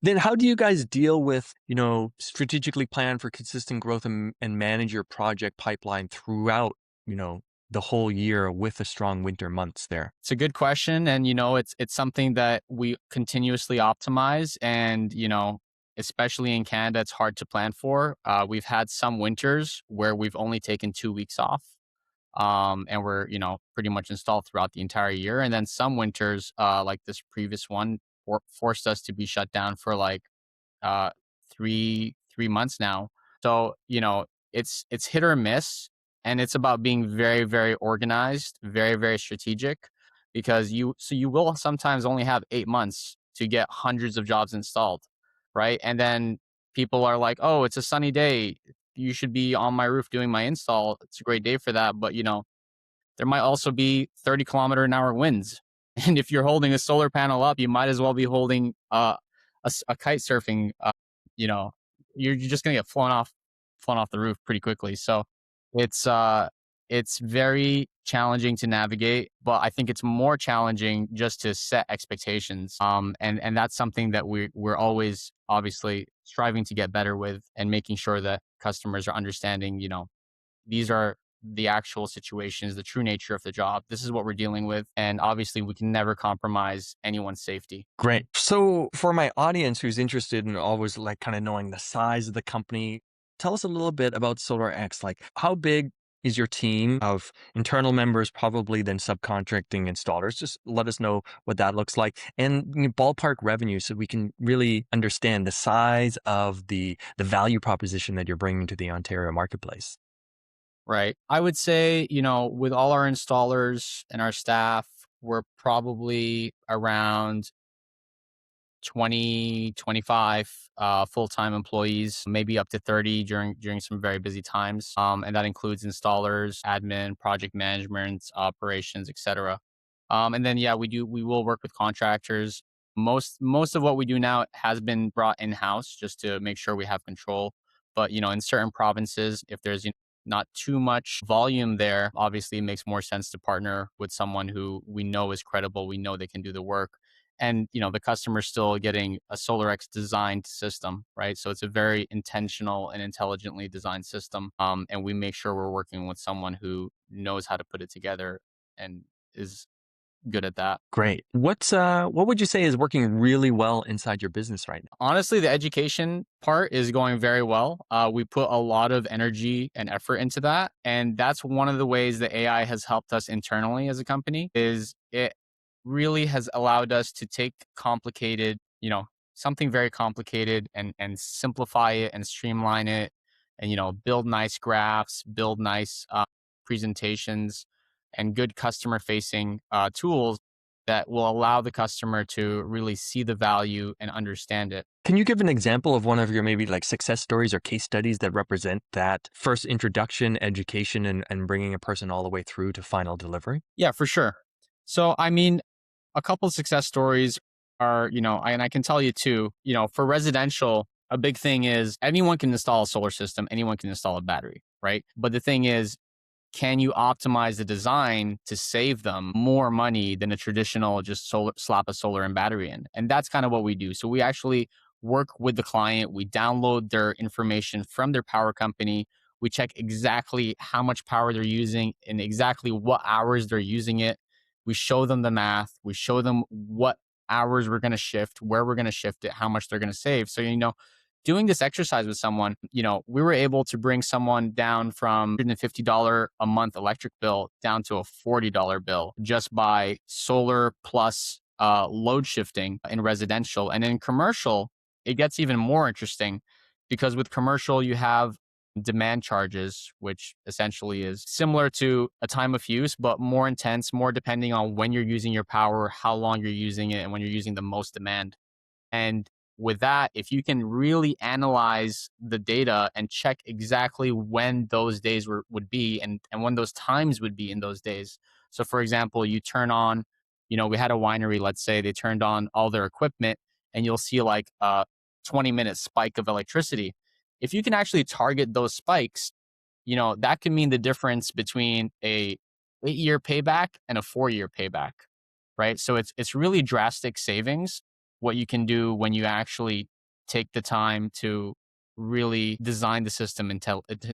Then how do you guys deal with, strategically plan for consistent growth and manage your project pipeline throughout, you know, the whole year with the strong winter months there? It's a good question, and it's something that we continuously optimize, and especially in Canada, it's hard to plan for. We've had some winters where we've only taken 2 weeks off, and we're pretty much installed throughout the entire year. And then some winters, like this previous one, forced us to be shut down for like uh, three months now. So it's hit or miss, and it's about being very very organized, very very strategic, because you will sometimes only have 8 months to get hundreds of jobs installed, right? And then people are like, "Oh, it's a sunny day. You should be on my roof doing my install. It's a great day for that." But there might also be 30-kilometer-an-hour winds. And if you're holding a solar panel up, you might as well be holding a kite surfing. You know, you're just gonna get flown off the roof pretty quickly. So it's uh, it's very challenging to navigate, but I think it's more challenging just to set expectations. And that's something that we're always obviously striving to get better with, and making sure that customers are understanding. These are the actual situations, the true nature of the job. This is what we're dealing with. And obviously, we can never compromise anyone's safety. Great. So for my audience who's interested in always like kind of knowing the size of the company, tell us a little bit about SolarX. Like how big is your team of internal members, probably then subcontracting installers? Just let us know what that looks like and ballpark revenue so we can really understand the size of the value proposition that you're bringing to the Ontario marketplace. Right. I would say, with all our installers and our staff, we're probably around 20, 25 full-time employees, maybe up to 30 during some very busy times. And that includes installers, admin, project management, operations, etc. And then yeah, we will work with contractors. Most of what we do now has been brought in-house just to make sure we have control. But in certain provinces, if there's not too much volume there, obviously it makes more sense to partner with someone who we know is credible, we know they can do the work, and the customer's still getting a SolarX designed system, right? So it's a very intentional and intelligently designed system, and we make sure we're working with someone who knows how to put it together and is good at that. Great. What would you say is working really well inside your business right now? Honestly, the education part is going very well. We put a lot of energy and effort into that, and that's one of the ways that AI has helped us internally as a company. Is it really has allowed us to take something very complicated, and simplify it and streamline it, and build nice graphs, build nice presentations, and good customer facing tools that will allow the customer to really see the value and understand it. Can you give an example of one of your maybe like success stories or case studies that represent that first introduction, education, and bringing a person all the way through to final delivery? Yeah, for sure. So, I mean, a couple of success stories are, and I can tell you too, for residential, a big thing is anyone can install a solar system, anyone can install a battery, right? But the thing is, can you optimize the design to save them more money than a traditional just slap a solar and battery in? And that's kind of what we do. So we actually work with the client. We download their information from their power company. We check exactly how much power they're using and exactly what hours they're using it. We show them the math. We show them what hours we're going to shift, where we're going to shift it, how much they're going to save. So, doing this exercise with someone, we were able to bring someone down from $150 a month electric bill down to a $40 bill just by solar plus load shifting in residential. And in commercial, it gets even more interesting, because with commercial, you have demand charges, which essentially is similar to a time of use, but more intense, more depending on when you're using your power, how long you're using it, and when you're using the most demand. And with that, if you can really analyze the data and check exactly when those days would be, and when those times would be in those days. So, for example, you turn on, we had a winery, let's say they turned on all their equipment, and you'll see like a 20-minute spike of electricity. If you can actually target those spikes, that can mean the difference between a 8-year payback and a 4-year payback, right? So it's really drastic savings what you can do when you actually take the time to really design the system